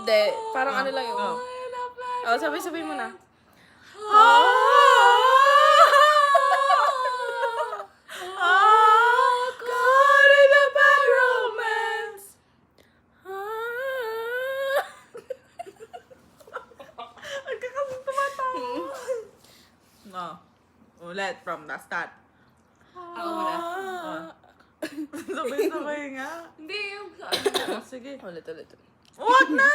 Hindi. Parang ano lang yun. Oh, sabay-sabay mo na. Caught in a bad romance. Nagkakasing tumatawa. No. Ulit from the start. Ako muna. Sabay-sabay nga. Hindi, yung Sige. Ulit. Huwag na!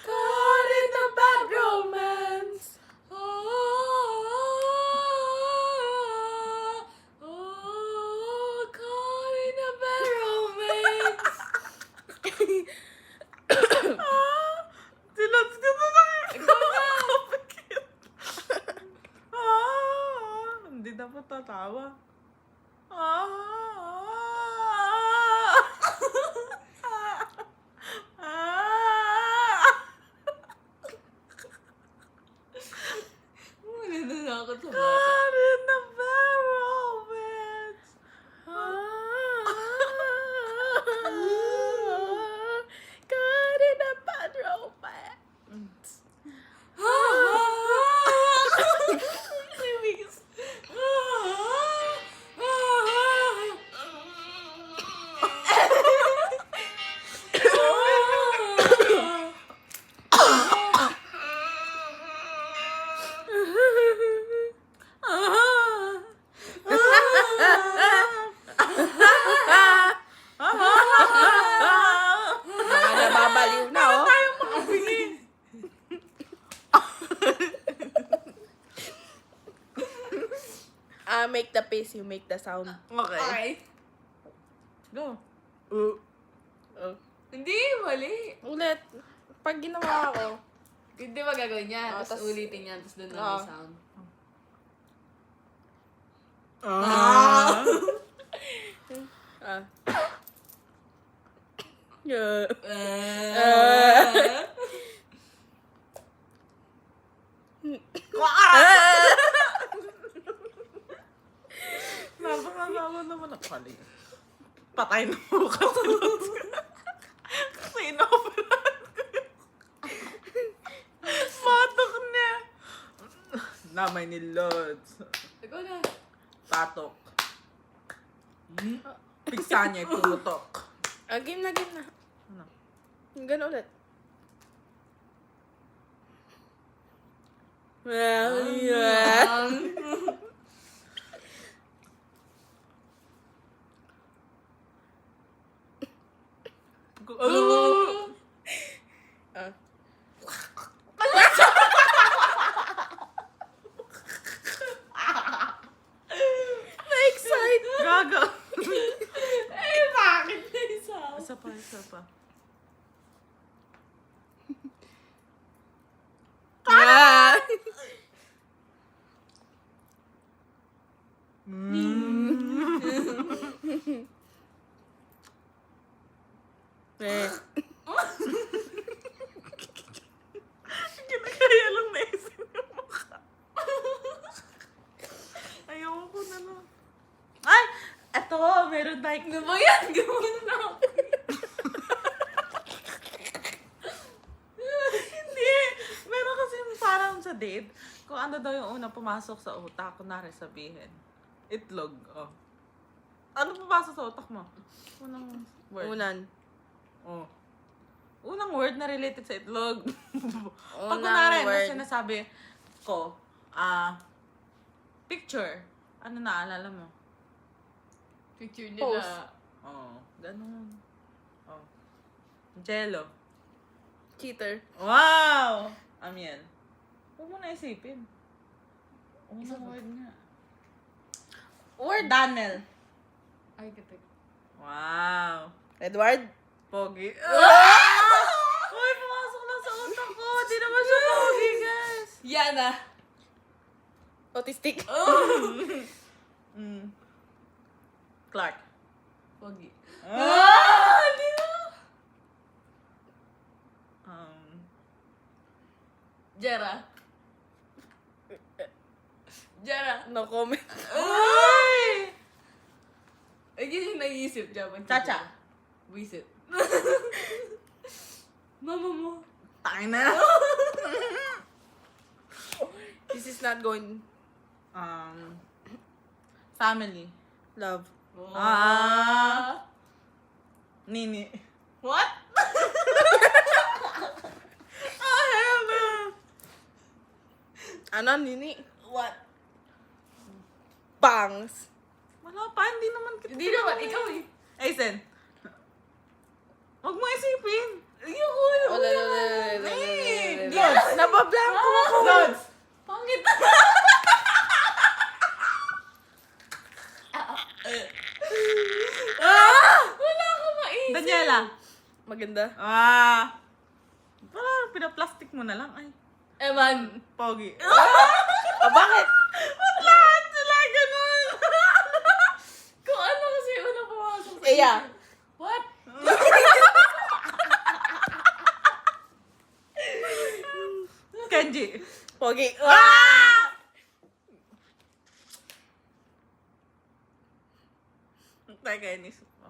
Caught in a bad romance. Caught in a bad romance. Silots ka na lang. Ikaw na. Hindi dapat tatawa. Nananakot sa bata. Caught in the bad romance. Caught in a bad romance. Remix. Mga nababaliw na, oh. Make the face, you make the sound. Okay. Okay. Go. Oh. Hindi, mali. Ulit. Pag ginawa ko, Hindi ba gagawin niya? Oh, Tapos tas- ulitin niya. Tapos doon na Oh. may sound. Yeah. Napakasama naman ako. Kali. Patay na mo kasi. Kasi inoperan ko yung matok niya. Namay ni Lods. Ikaw na. Patok. Pigsa niya, pumutok. Game na. Ano? Ganun ulit. Yeah. Ah. Na-excite. Gaga. Eh, bakit na yung sound? Isa pa. Ah. Eh. Kinakaya lang naisin yung mukha. Ayoko ko na lang. Ay! Eto, meron like... Ano ba yan? Gawin na ako. Hindi! Meron kasi parang sa date, kung ano daw yung unang pumasok sa utak, kunwari sabihin. Itlog, oh. Ano pumasok sa utak mo? Unang word. Unan. Oh. Unang word na related sa itlog. Pag Unang kunwari, word. na sinasabi ko, picture. Ano naalala mo? Picture Post. nila. Oh, ganun. Oh. Jello. Cheater. Wow! Amiel. Huwag mo na isipin. Unang word nga. Word Daniel. Ay, katek. Wow. Edward. Pogi. Uy, pumasok na sa utak ko. Di naman siya pogi, guys. Yana. Autistic. Clark. Pogi. Di na. Jera. Jera. No comment. Uy! naiisip dyan? Chacha. Wisit. Mama mo. Tayo na. This is not going... Family. Love. Nini. What? Hell no. Ano, Nini? What? Bangs. Wala pa, hindi naman kita. Hindi naman, ikaw eh. Aizen. Huwag mo isipin. Wala. Lods. Nabablanko ako. Lods. Pangit. Wala akong maisip. Daniela. Maganda. Wala, pinaplastic mo na lang. Ay, Eman. pogi. Bakit? Lahat sila ganun. Kung ano kasi una pumasok sa Eya. isip. What? Kenji. Pogi. Teka, inisip ko.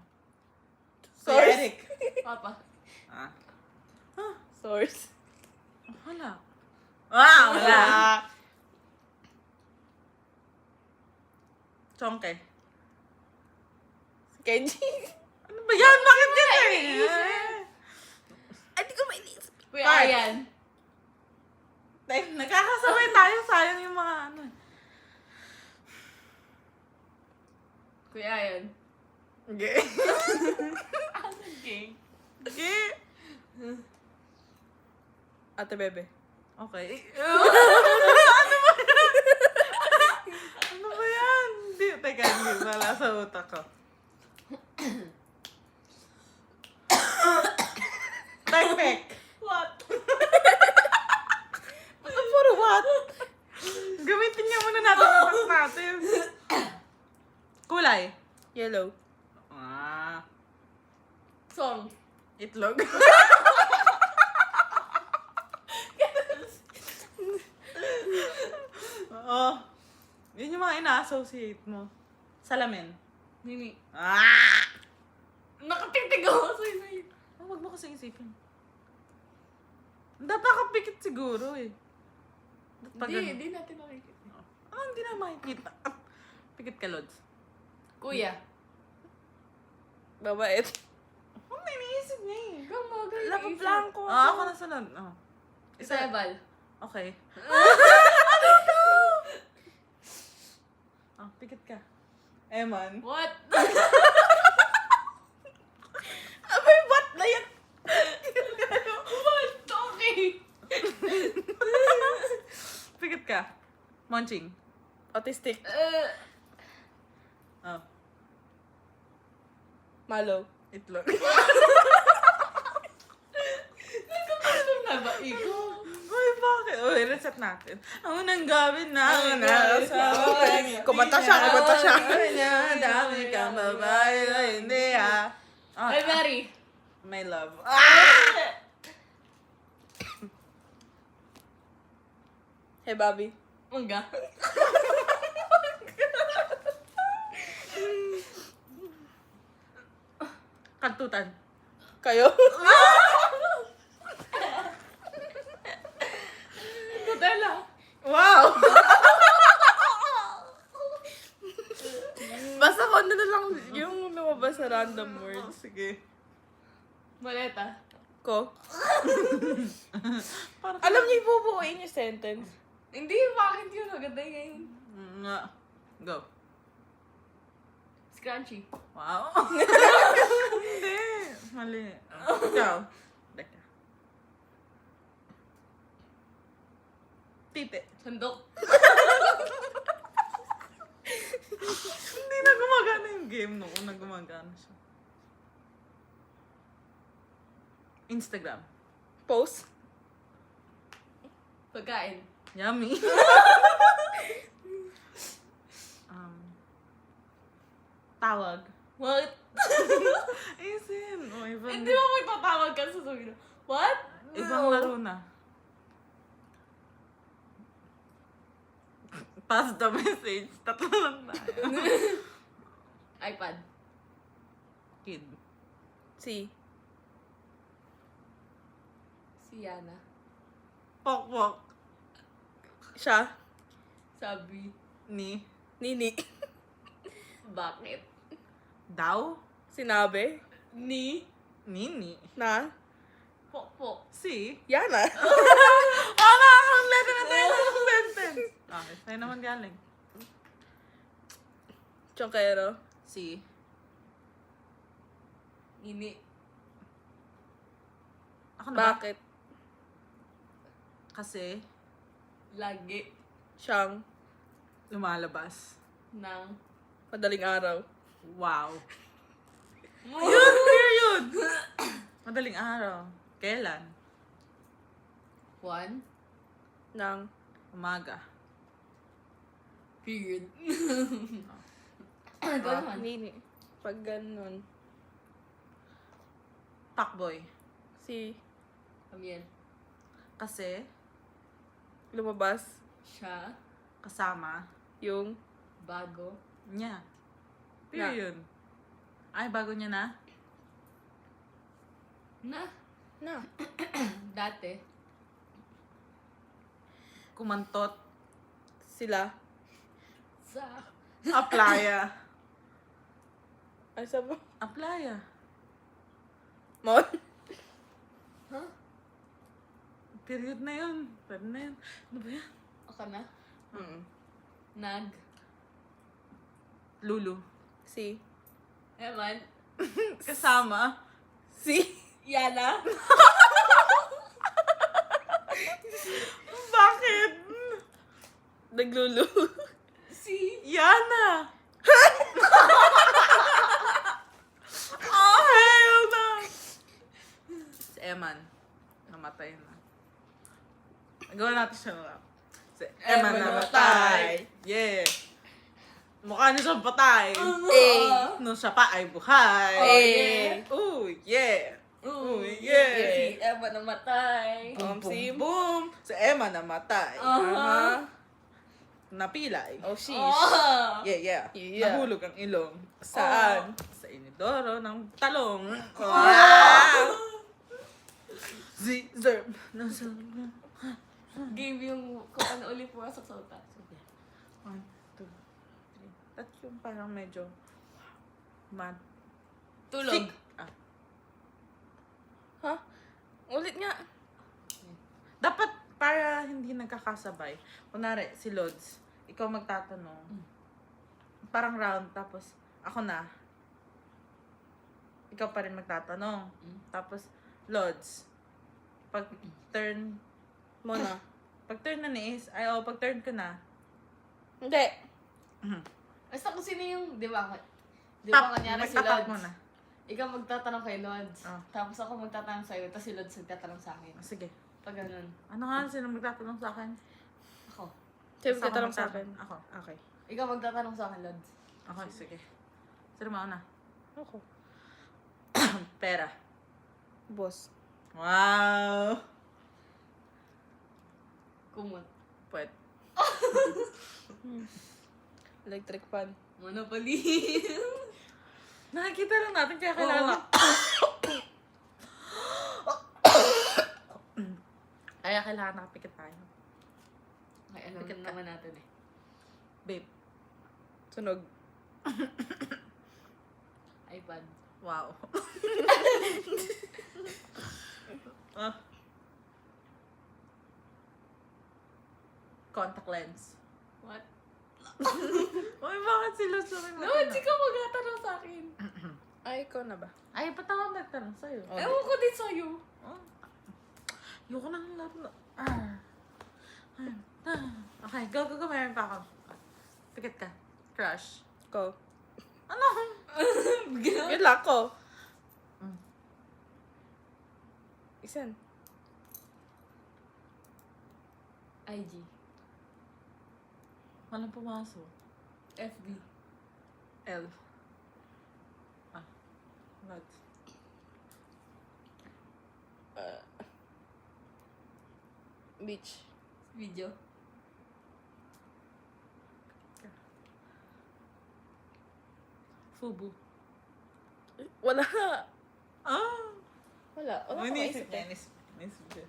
Si Source. Eric. Papa. Source. Wala. Wala. Chongke. Kenji. Ano ba yan? Bakit yan Ay, di ko mainisip. Kuya Card. Ayan. Nagkakasabay tayo. Sayang yung mga ano. Kuya Ayan. Okay. Okay. Okay. Ate Bebe. Okay. Ano ba yan? Hindi. Teka, hindi. Wala sa utak ko. Pek-pek. What? For what? Gamitin niya muna natin ang utak natin. Kulay. Yellow. Song. Itlog. Oo. Yun yung mga ina-associate mo. Salamin. Nini. Ah! Nakatingtig ako sa isip. Huwag mo kasi isipin. Napakapikit siguro eh. Hindi natin makikita. Hindi na makikita. Pikit ka, Lods. Kuya. Babait. Ano iniisip niya eh? Ikaw mga Nabablanko Ako na sunod. Isabel. Okay. Pikit ka. Eman. What? Abay, ba't na yan? What? Okay. Pikit ka. Munching. Autistic. Oh. Malo. Itlog. Ano na ba ikaw? Uy, bakit? Uy, reset natin. Ang unang gawin na Ang nasa akin. Kumanta siya. Dami kang babae na hindi ah. Ay, Mary. My love. Hey, Bobby. Mangga. Kantutan. Kayo? Nutella. Wow! Basta ko na lang yung lumabas sa random words. Sige. Maleta. Ko. Parang Alam niyo, ibubuuin yung sentence. Hindi, bakit yun? Maganda ngayon. nga. Go. Scrunchy. Wow. Hindi. Mali. Ikaw. Teka. Tite. Sandok. Hindi na gumagana yung game noong una gumagana siya. Instagram. Post. Pagkain. Yummy. Tawag. What? Isin. O, ibang, Hindi mo magtatawag ka sa sabi na, what? ibang laro na. Pass the message. Tatlo lang tayo. iPad. Kid. Si. Si Yana. Pokpok. Siya. Sabi. Ni. Nini. Bakit? Daw. Sinabi. Ni. Nini. Na. Pokpok. Si. Yana. Wala kang letter na tayo sa sentence. Okay, sa'yo naman galing. Chongkero. Si. Ini. Ako na ba? Bakit? Kasi Lagi. Siyang. lumalabas. Nang. Madaling araw. Wow. Yun, period. Madaling araw. Kailan? One. Nang. Umaga. Period. Ah, Ganon. Nini. Pag ganun. Takboy. Si. Amiel. Kasi Lumabas. Siya. kasama Yung. Bago. niya. Period. Ay, bago niya na? Na. Na. Dati. Kumantot. Sila. Sa. Aplaya. Ay, saan ba? Aplaya. Mon? Huh? Period na yun. Pwede na yun. Ano ba yan? Ako na. Mm. Nag. Lulu. Si. Eman. Kasama. Si. Yana. Bakit? Naglulu. Si. Yana! Oh, hell no! Si Eman. Namatay na. Gawa natin siya na lang. Si Eman namatay. Yeah. Mukha niya siyang patay. Eh. Nung siya pa ay buhay. Eh. Ooh, yeah. Ooh, yeah. Si Eman namatay. Boom, Si. boom, boom. Si Emma namatay. Aha. Napilay. Oh, sheesh. Oh. Yeah, yeah. Yeah. Nahulog ang ilong. Saan? Sa inidoro ng talong. Wow! Zerb. Nasa... Game yung kung ano ulit pumasok sa utak. 1, 2, 3. At yung parang medyo... Mad. Tulog. Ah. Ha? Ulit nga. Dapat para hindi nagkakasabay. Kunwari, si Lods, ikaw magtatanong. Parang round, tapos ako na. Ikaw pa rin magtatanong. Tapos, Lods, pag turn Mo na. pag turn na ni Ace, ay pag turn ko na. Hindi. Basta kung sino yung, di ba? Di ba kanyari si magtatap Lods? mo na. Ikaw magtatanong kay Lods. Oh. Tapos ako magtatanong sa'yo, tapos si Lods magtatanong sa akin. Sige. Pag ganun. Ano nga, sino magtatanong sa akin? Ako. Sino Basta ako tatanong sa akin? magtatanong. Ako. Okay. Ikaw magtatanong sa akin, Lods. Okay, sige. Sino mauna? Ako. Pera. Boss. Wow! Kumot. Pwede. Electric fan. Monopoly. Nakikita lang natin kaya kilala. Kaya kailangan nakapikit tayo. Ay, alam Pikit ka. naman natin eh. Babe. Sunog. iPad. Wow. Ah. Contact lens. What? Uy, bakit sila sa akin? Lods, ikaw magtatanong sa akin. Ay, ikaw na ba? Ay, ba't ako nagtanong sa'yo? Oh, Ewan ko din sa'yo. Oh. Ayoko na ng laro na. Okay, go. Meron pa ako. Pikit ka. Crush. Ko. Ano? Yun lang ko. Mm. Isan. IG. Walang pumasok. FB. L. Lods. Beach. Video. Fubu. Wala. Ah! Wala. Wala Oh, akong iniisip maisip niya, eh. iniisip niya.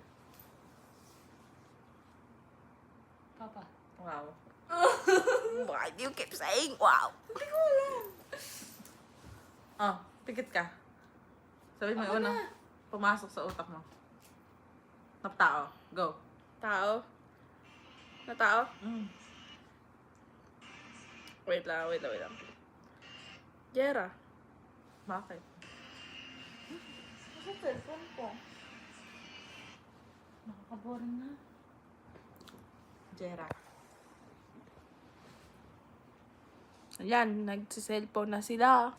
Papa. Wow. Why do you keep saying wow? Oh, pikit ka. Sabi mo Ako yung una, na. pumasok sa utak mo. Tao. Go. Tao. Na tao? Mm. Wait lang. Jera. Bakit? Sa cellphone ko. Nakaka-boring na. Jera. Ayan, nagsiselfone na sila.